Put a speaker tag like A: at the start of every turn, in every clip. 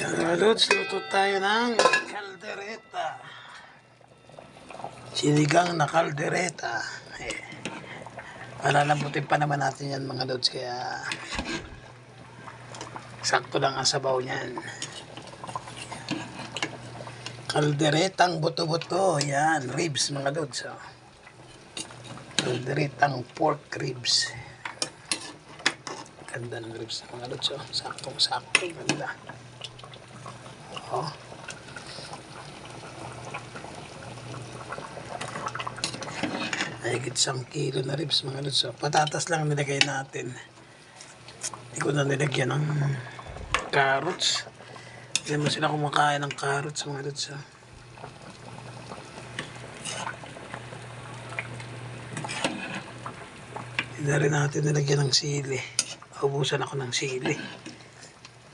A: Mga lods, luto tayo ng kaldereta. Sinigang na kaldereta. Malalambutin pa naman natin yan mga lods, kaya sakto lang ang sabaw niyan. Kalderetang buto-buto. Yan, ribs mga lods. Kalderetang pork ribs. Ganda ng ribs mga lods. Saktong-sakto. Ganda. Higit 1 kilo na ribs mga lods. Patatas lang nilagay natin. Hindi ko na nilagyan ng carrots. Hindi mo sila kumakain ng carrots mga lods. Hindi na rin natin nilagyan ng sili. Ubusan ako ng sili.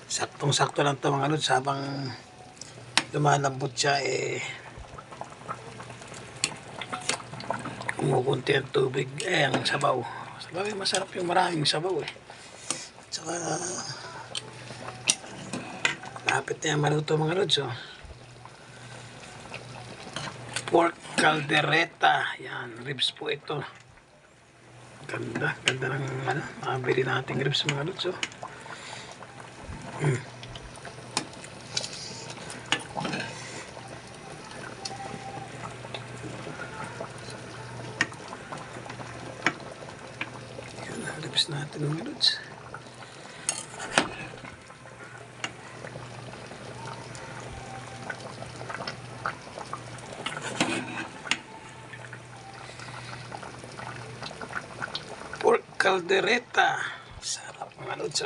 A: Saktong-sakto lang ito mga lods. Habang lumalambot siya kumukunti ang tubig, ang sabaw. Sabaw masarap yung maraming sabaw Tsaka lapit na yan maluto mga lods. Pork caldereta. Yan, ribs po ito. Ganda ng mabili nating ribs mga lods. Ribs natin mga lods. Pork caldereta. Sarap mga lods.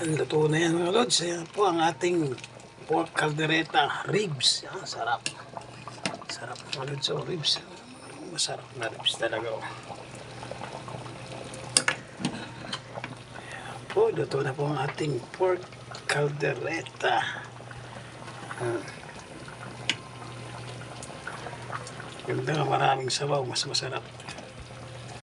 A: Luto na yan mga lods. Yan po ang ating pork caldereta ribs. Yan, sarap. Sarap mga lods. Ribs. Masarap na ribs talaga. Yan po. Luto na po ang ating pork caldereta. Ganda nga, maraming sabaw. Mas masarap.